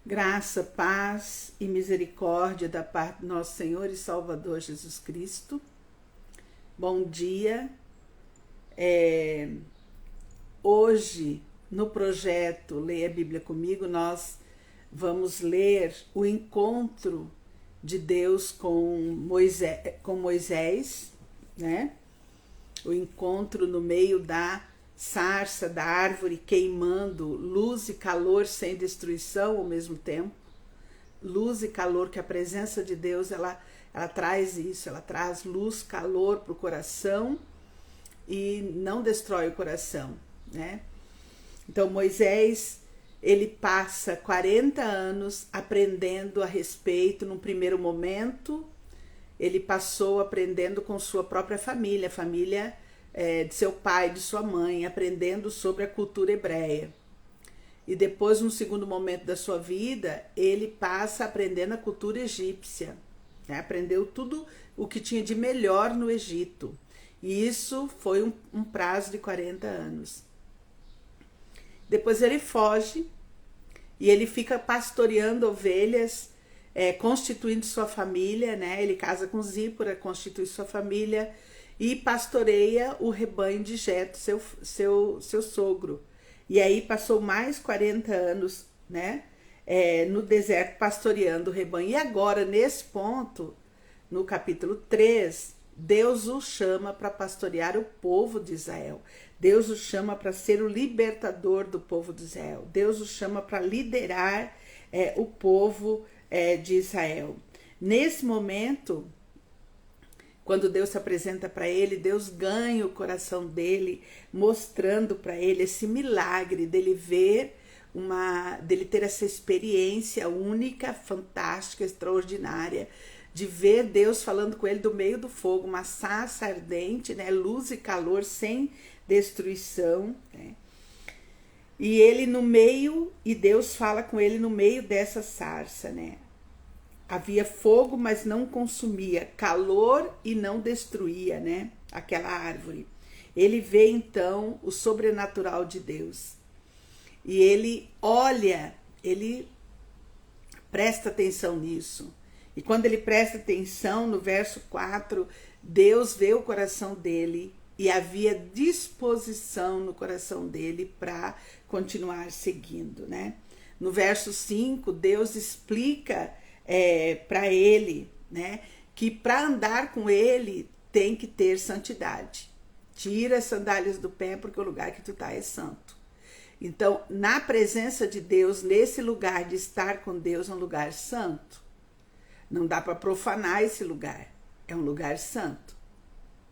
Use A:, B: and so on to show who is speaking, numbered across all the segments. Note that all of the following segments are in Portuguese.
A: Graça, paz e misericórdia da parte do nosso Senhor e Salvador Jesus Cristo. Bom dia. Hoje, no projeto Leia a Bíblia Comigo, nós vamos ler o encontro de Deus com Moisés, né? O encontro no meio da sarça, da árvore queimando, luz e calor sem destruição ao mesmo tempo. Luz e calor, que a presença de Deus, ela traz isso, ela traz luz, calor para o coração e não destrói o coração, né? Então Moisés, ele passa 40 anos aprendendo a respeito. Num primeiro momento, ele passou aprendendo com sua própria família, a família de seu pai, de sua mãe, aprendendo sobre a cultura hebreia. E depois, num segundo momento da sua vida, ele passa aprendendo a cultura egípcia, né? Aprendeu tudo o que tinha de melhor no Egito. E isso foi um prazo de 40 anos. Depois ele foge e ele fica pastoreando ovelhas, constituindo sua família, né? Ele casa com Zípora, constitui sua família e pastoreia o rebanho de Jetro, seu sogro. E aí passou mais 40 anos, né, no deserto pastoreando o rebanho. E agora, nesse ponto, no capítulo 3, Deus o chama para pastorear o povo de Israel. Deus o chama para ser o libertador do povo de Israel. Deus o chama para liderar o povo de Israel. Nesse momento, quando Deus se apresenta para ele, Deus ganha o coração dele, mostrando para ele esse milagre dele ver dele ter essa experiência única, fantástica, extraordinária, de ver Deus falando com ele do meio do fogo, uma sarça ardente, né? Luz e calor sem destruição, né? E ele no meio, e Deus fala com ele no meio dessa sarça, né? Havia fogo, mas não consumia, calor e não destruía, né, aquela árvore. Ele vê então o sobrenatural de Deus. E ele olha, ele presta atenção nisso. E quando ele presta atenção, no verso 4, Deus vê o coração dele e havia disposição no coração dele para continuar seguindo, né? No verso 5, Deus explica para ele, né, que para andar com ele tem que ter santidade. Tira as sandálias do pé, porque o lugar que tu tá é santo. Então, na presença de Deus, nesse lugar de estar com Deus, é um lugar santo. Não dá para profanar esse lugar. É um lugar santo,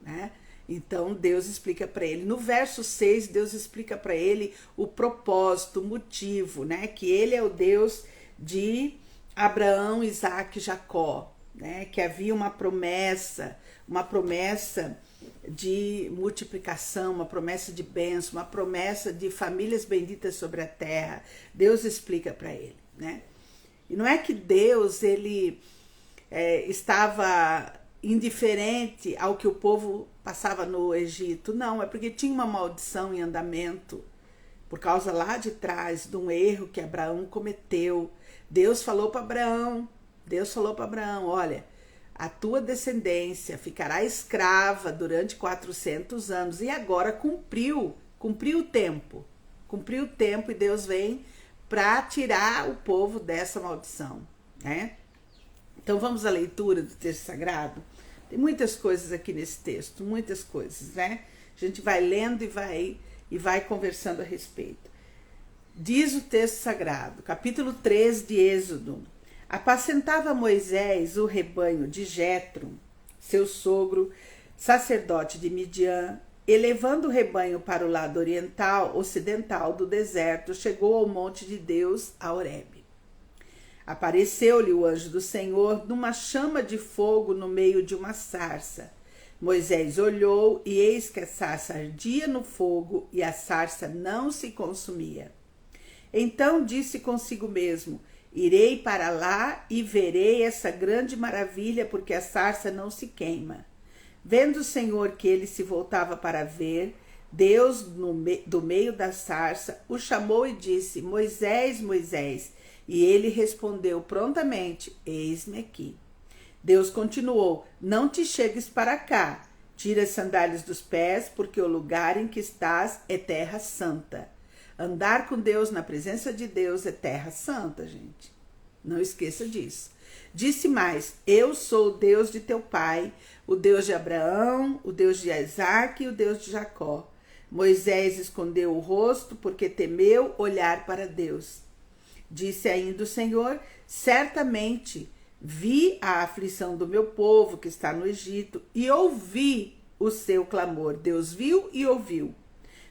A: né? Então, Deus explica para ele. No verso 6, Deus explica para ele o propósito, o motivo, né? Que ele é o Deus de Abraão, Isaac e Jacó, né? Que havia uma promessa de multiplicação, uma promessa de bênção, uma promessa de famílias benditas sobre a terra. Deus explica para ele, né? E não é que Deus ele estava indiferente ao que o povo passava no Egito, não, é porque tinha uma maldição em andamento, por causa lá de trás de um erro que Abraão cometeu. Deus falou para Abraão, olha, a tua descendência ficará escrava durante 400 anos. E agora cumpriu o tempo e Deus vem para tirar o povo dessa maldição, né? Então vamos à leitura do texto sagrado. Tem muitas coisas aqui nesse texto, muitas coisas, né? A gente vai lendo e vai conversando a respeito. Diz o texto sagrado, capítulo 3 de Êxodo: apacentava Moisés o rebanho de Jetro, seu sogro, sacerdote de Midian, e levando o rebanho para o lado ocidental do deserto, chegou ao monte de Deus, a Horebe. Apareceu-lhe o anjo do Senhor numa chama de fogo no meio de uma sarça. Moisés olhou e eis que a sarça ardia no fogo e a sarça não se consumia. Então disse consigo mesmo: irei para lá e verei essa grande maravilha, porque a sarça não se queima. Vendo o Senhor que ele se voltava para ver, Deus, do meio da sarça, o chamou e disse: Moisés, Moisés. E ele respondeu prontamente: Eis-me aqui. Deus continuou: Não te chegues para cá. Tira as sandálias dos pés, porque o lugar em que estás é terra santa. Andar com Deus, na presença de Deus, é terra santa, gente. Não esqueça disso. Disse mais: Eu sou o Deus de teu pai, o Deus de Abraão, o Deus de Isaque e o Deus de Jacó. Moisés escondeu o rosto porque temeu olhar para Deus. Disse ainda o Senhor: Certamente vi a aflição do meu povo que está no Egito e ouvi o seu clamor. Deus viu e ouviu.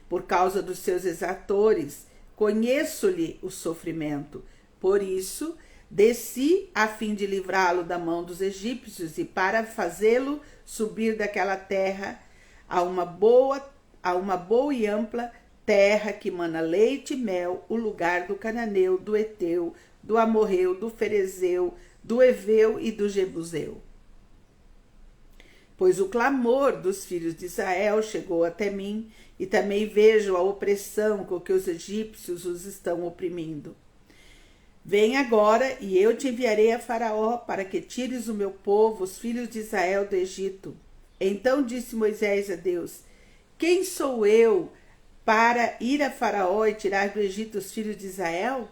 A: Por causa dos seus exatores, conheço-lhe o sofrimento. Por isso, desci a fim de livrá-lo da mão dos egípcios e para fazê-lo subir daquela terra a uma boa e ampla terra que mana leite e mel, o lugar do cananeu, do Eteu, do Amorreu, do Ferezeu, do Eveu e do Jebuseu. Pois o clamor dos filhos de Israel chegou até mim, e também vejo a opressão com que os egípcios os estão oprimindo. Vem agora, e eu te enviarei a Faraó, para que tires o meu povo, os filhos de Israel, do Egito. Então disse Moisés a Deus: Quem sou eu para ir a Faraó e tirar do Egito os filhos de Israel?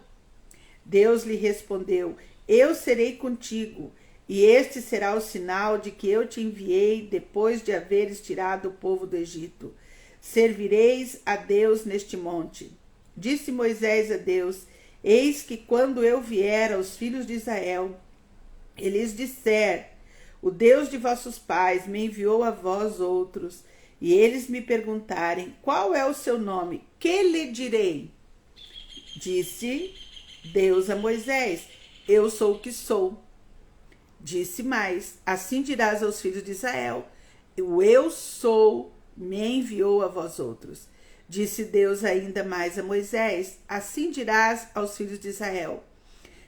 A: Deus lhe respondeu: Eu serei contigo, e este será o sinal de que eu te enviei depois de haveres tirado o povo do Egito. Servireis a Deus neste monte. Disse Moisés a Deus: Eis que quando eu vier aos filhos de Israel, e lhes disser: O Deus de vossos pais me enviou a vós outros, e eles me perguntarem: Qual é o seu nome? Que lhe direi? Disse Deus a Moisés: Eu sou o que sou. Disse mais: Assim dirás aos filhos de Israel: O eu sou me enviou a vós outros. Disse Deus ainda mais a Moisés: Assim dirás aos filhos de Israel: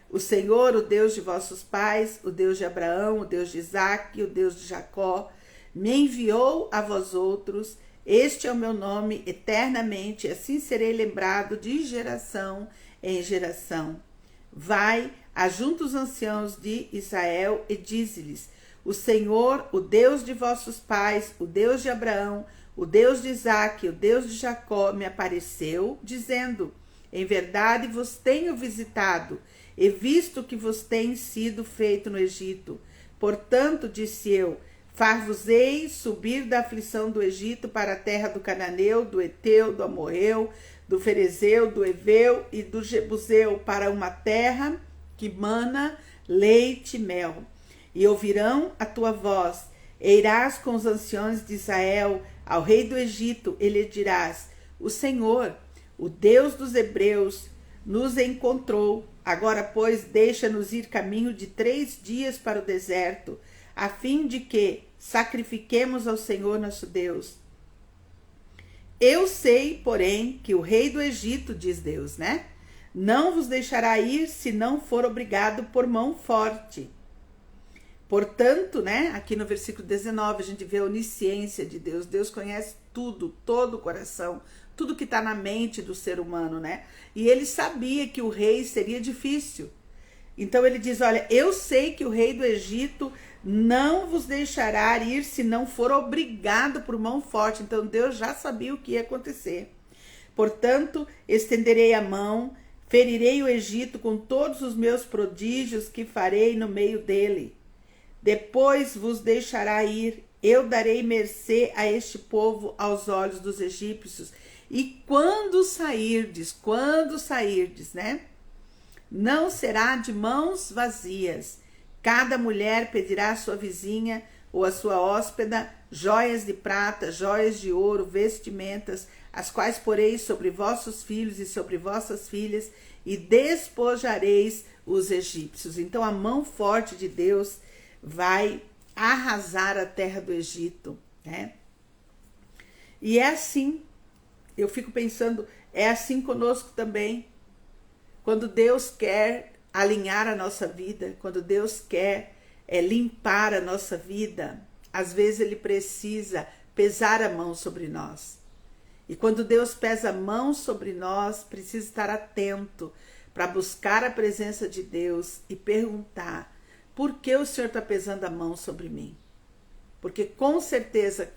A: O Senhor, o Deus de vossos pais, o Deus de Abraão, o Deus de Isaque, o Deus de Jacó, me enviou a vós outros. Este é o meu nome eternamente, assim serei lembrado de geração em geração. Vai, ajunta os anciãos de Israel e dize-lhes: O Senhor, o Deus de vossos pais, o Deus de Abraão, o Deus de Isaque, o Deus de Jacó, me apareceu, dizendo: Em verdade vos tenho visitado, e visto que vos tem sido feito no Egito. Portanto, disse eu: Far-vos-ei subir da aflição do Egito para a terra do Cananeu, do Eteu, do Amorreu, do Ferezeu, do Eveu e do Jebuseu, para uma terra que mana leite e mel. E ouvirão a tua voz, e irás com os anciões de Israel ao rei do Egito, e lhe dirás: O Senhor, o Deus dos hebreus, nos encontrou. Agora, pois, deixa-nos ir caminho de 3 dias para o deserto, a fim de que sacrifiquemos ao Senhor nosso Deus. Eu sei, porém, que o rei do Egito, diz Deus, né? Não vos deixará ir se não for obrigado por mão forte. Portanto, né, aqui no versículo 19, a gente vê a onisciência de Deus. Deus conhece tudo, todo o coração, tudo que está na mente do ser humano, né? E ele sabia que o rei seria difícil. Então ele diz: olha, eu sei que o rei do Egito não vos deixará ir se não for obrigado por mão forte. Então Deus já sabia o que ia acontecer. Portanto, estenderei a mão, ferirei o Egito com todos os meus prodígios que farei no meio dele. Depois vos deixará ir, eu darei mercê a este povo aos olhos dos egípcios. E quando sairdes, né? Não será de mãos vazias. Cada mulher pedirá à sua vizinha ou à sua hóspeda joias de prata, joias de ouro, vestimentas, as quais poreis sobre vossos filhos e sobre vossas filhas, e despojareis os egípcios. Então a mão forte de Deus vai arrasar a terra do Egito, né? E é assim, eu fico pensando, é assim conosco também. Quando Deus quer alinhar a nossa vida, quando Deus quer limpar a nossa vida, às vezes Ele precisa pesar a mão sobre nós. E quando Deus pesa a mão sobre nós, precisa estar atento para buscar a presença de Deus e perguntar: por que o Senhor está pesando a mão sobre mim? Porque com certeza,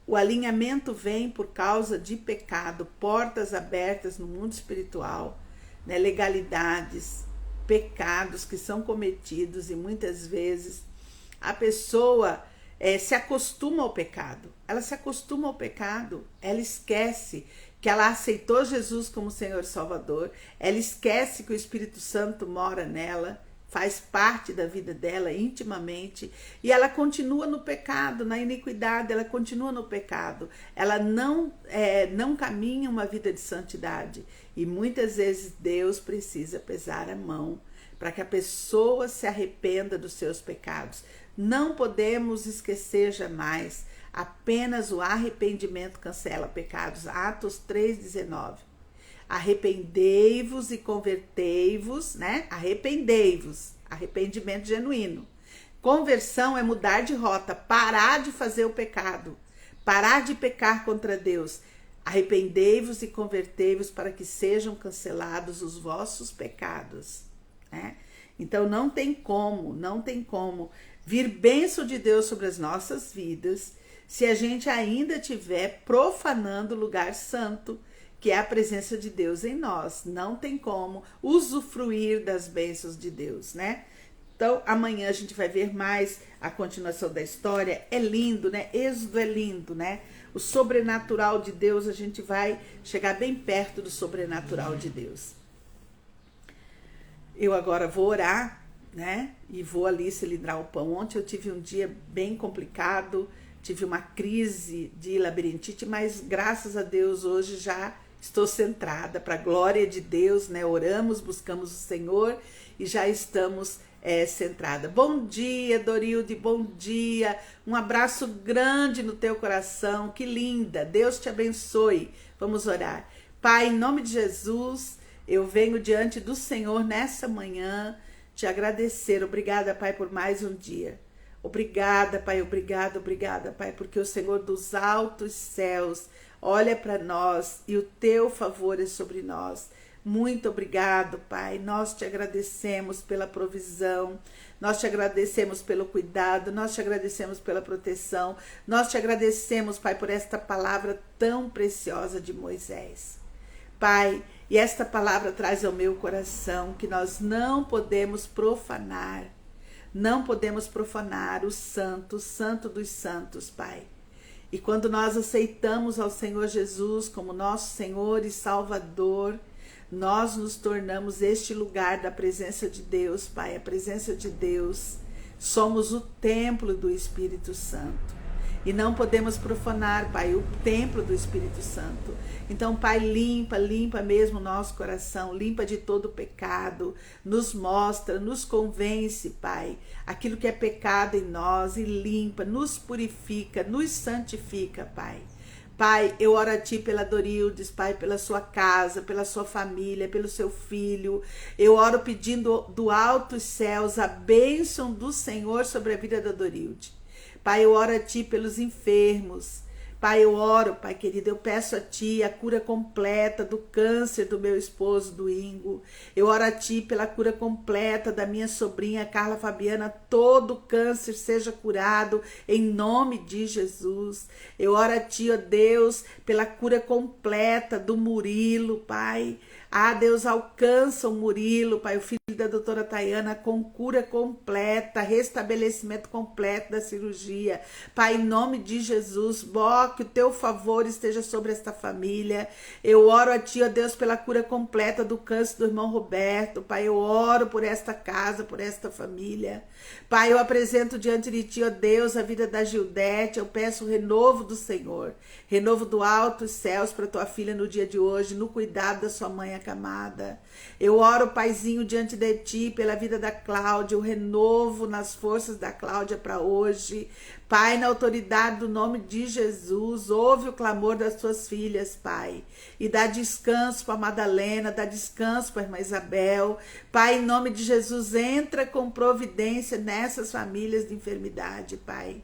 A: o alinhamento vem por causa de pecado, portas abertas no mundo espiritual, né? Legalidades, pecados que são cometidos, e muitas vezes a pessoa se acostuma ao pecado. Ela se acostuma ao pecado, ela esquece que ela aceitou Jesus como Senhor e Salvador, ela esquece que o Espírito Santo mora nela, faz parte da vida dela intimamente, e ela continua no pecado, na iniquidade, ela continua no pecado, ela não caminha uma vida de santidade, e muitas vezes Deus precisa pesar a mão para que a pessoa se arrependa dos seus pecados. Não podemos esquecer jamais, apenas o arrependimento cancela pecados. Atos 3,19. Arrependei-vos e convertei-vos, né? Arrependei-vos, arrependimento genuíno. Conversão é mudar de rota, parar de fazer o pecado, parar de pecar contra Deus. Arrependei-vos e convertei-vos para que sejam cancelados os vossos pecados, né? Então não tem como vir bênção de Deus sobre as nossas vidas se a gente ainda estiver profanando o lugar santo, que é a presença de Deus em nós. Não tem como usufruir das bênçãos de Deus, né? Então, amanhã a gente vai ver mais a continuação da história. É lindo, né? Êxodo é lindo, né? O sobrenatural de Deus, a gente vai chegar bem perto do sobrenatural de Deus. Eu agora vou orar, né? E vou ali cilindrar o pão. Ontem eu tive um dia bem complicado, tive uma crise de labirintite, mas graças a Deus hoje já estou centrada, para a glória de Deus, né? Oramos, buscamos o Senhor e já estamos centrada. Bom dia, Dorilde, bom dia. Um abraço grande no teu coração, que linda. Deus te abençoe. Vamos orar. Pai, em nome de Jesus, eu venho diante do Senhor nessa manhã te agradecer. Obrigada, Pai, por mais um dia. Obrigada, Pai, obrigada, Pai, porque o Senhor dos altos céus olha para nós e o teu favor é sobre nós. Muito obrigado, Pai. Nós te agradecemos pela provisão, nós te agradecemos pelo cuidado, nós te agradecemos pela proteção, nós te agradecemos, Pai, por esta palavra tão preciosa de Moisés. Pai, e esta palavra traz ao meu coração que nós não podemos profanar o santo dos santos, Pai. E quando nós aceitamos ao Senhor Jesus como nosso Senhor e Salvador, nós nos tornamos este lugar da presença de Deus, Pai, a presença de Deus. Somos o templo do Espírito Santo. E não podemos profanar, Pai, o templo do Espírito Santo. Então, Pai, limpa mesmo o nosso coração, limpa de todo pecado, nos mostra, nos convence, Pai, aquilo que é pecado em nós e limpa, nos purifica, nos santifica, Pai. Pai, eu oro a Ti pela Dorildes, Pai, pela sua casa, pela sua família, pelo seu filho. Eu oro pedindo do alto os céus a bênção do Senhor sobre a vida da Dorilde. Pai, eu oro a Ti pelos enfermos. Pai, eu oro, Pai querido, eu peço a Ti a cura completa do câncer do meu esposo, do Ingo. Eu oro a Ti pela cura completa da minha sobrinha, Carla Fabiana. Todo câncer seja curado em nome de Jesus. Eu oro a Ti, ó Deus, pela cura completa do Murilo, Pai. Ah, Deus, alcança o Murilo, Pai, o filho da doutora Tayana, com cura completa, restabelecimento completo da cirurgia. Pai, em nome de Jesus, que o teu favor esteja sobre esta família. Eu oro a Ti, ó Deus, pela cura completa do câncer do irmão Roberto. Pai, eu oro por esta casa, por esta família. Pai, eu apresento diante de Ti, ó Deus, a vida da Gildete. Eu peço o renovo do Senhor, renovo do alto os céus para tua filha no dia de hoje, no cuidado da sua mãe acamada. Eu oro, Paizinho, diante de Ti, pela vida da Cláudia, o renovo nas forças da Cláudia para hoje. Pai, na autoridade do nome de Jesus, ouve o clamor das tuas filhas, Pai, e dá descanso para a Madalena, dá descanso para a irmã Isabel. Pai, em nome de Jesus, entra com providência nessas famílias de enfermidade, Pai.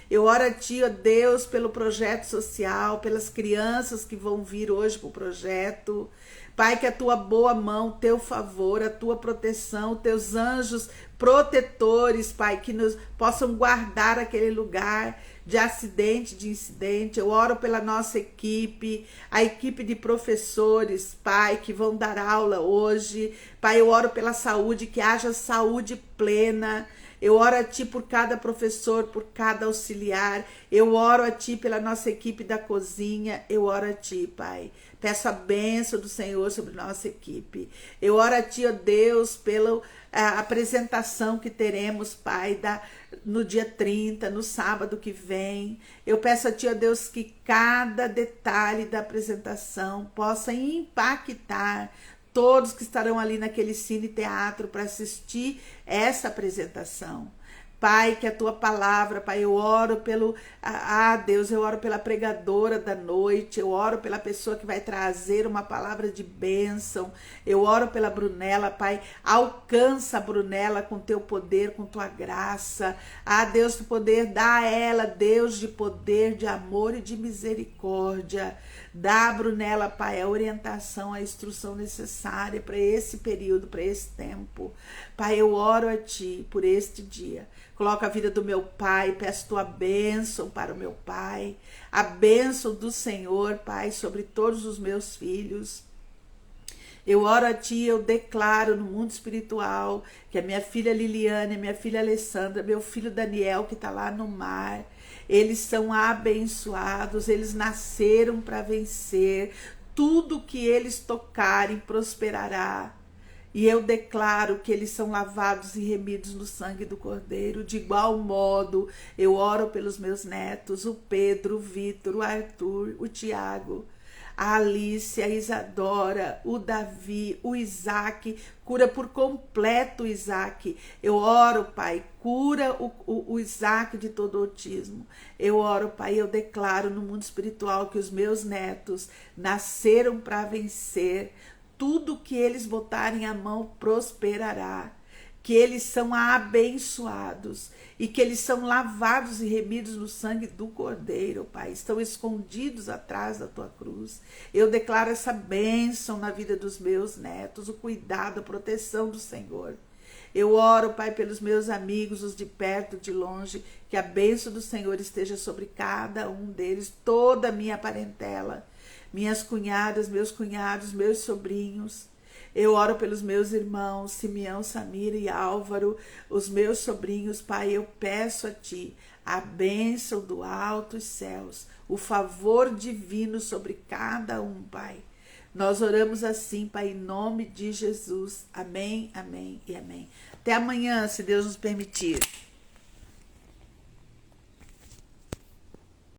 A: Eu oro a Ti, ó Deus, pelo projeto social, pelas crianças que vão vir hoje para o projeto. Pai, que a Tua boa mão, Teu favor, a Tua proteção, Teus anjos protetores, Pai, que nos possam guardar aquele lugar de acidente, de incidente. Eu oro pela nossa equipe, a equipe de professores, Pai, que vão dar aula hoje. Pai, eu oro pela saúde, que haja saúde plena. Eu oro a Ti por cada professor, por cada auxiliar. Eu oro a Ti pela nossa equipe da cozinha. Eu oro a Ti, Pai. Peço a bênção do Senhor sobre nossa equipe. Eu oro a Ti, ó Deus, pela apresentação que teremos, Pai, no dia 30, no sábado que vem. Eu peço a Ti, ó Deus, que cada detalhe da apresentação possa impactar todos que estarão ali naquele cine teatro para assistir essa apresentação. Pai, que a Tua palavra, Pai, eu oro pelo, Deus, eu oro pela pregadora da noite, eu oro pela pessoa que vai trazer uma palavra de bênção, eu oro pela Brunella, Pai, alcança a Brunella com Teu poder, com Tua graça, Deus do poder, dá a ela, Deus de poder, de amor e de misericórdia, dá a Brunella, Pai, a orientação, a instrução necessária para esse período, para esse tempo. Pai, eu oro a Ti por este dia. Coloca a vida do meu pai, peço Tua bênção para o meu pai, a bênção do Senhor, Pai, sobre todos os meus filhos. Eu oro a Ti, eu declaro no mundo espiritual que a minha filha Liliane, a minha filha Alessandra, meu filho Daniel, que está lá no mar, eles são abençoados, eles nasceram para vencer, tudo que eles tocarem prosperará. E eu declaro que eles são lavados e remidos no sangue do Cordeiro. De igual modo, eu oro pelos meus netos, o Pedro, o Vitor, o Arthur, o Tiago, a Alice, a Isadora, o Davi, o Isaac. Cura por completo o Isaac. Eu oro, Pai, cura o Isaac de todo autismo. Eu oro, Pai, eu declaro no mundo espiritual que os meus netos nasceram para vencer. Tudo que eles botarem a mão prosperará, que eles são abençoados e que eles são lavados e remidos no sangue do Cordeiro, Pai, estão escondidos atrás da Tua cruz. Eu declaro essa bênção na vida dos meus netos, o cuidado, a proteção do Senhor. Eu oro, Pai, pelos meus amigos, os de perto, de longe, que a bênção do Senhor esteja sobre cada um deles, toda a minha parentela, minhas cunhadas, meus cunhados, meus sobrinhos. Eu oro pelos meus irmãos, Simeão, Samira e Álvaro, os meus sobrinhos, Pai, eu peço a Ti a bênção do alto os céus, o favor divino sobre cada um, Pai. Nós oramos assim, Pai, em nome de Jesus. Amém, amém e amém. Até amanhã, se Deus nos permitir.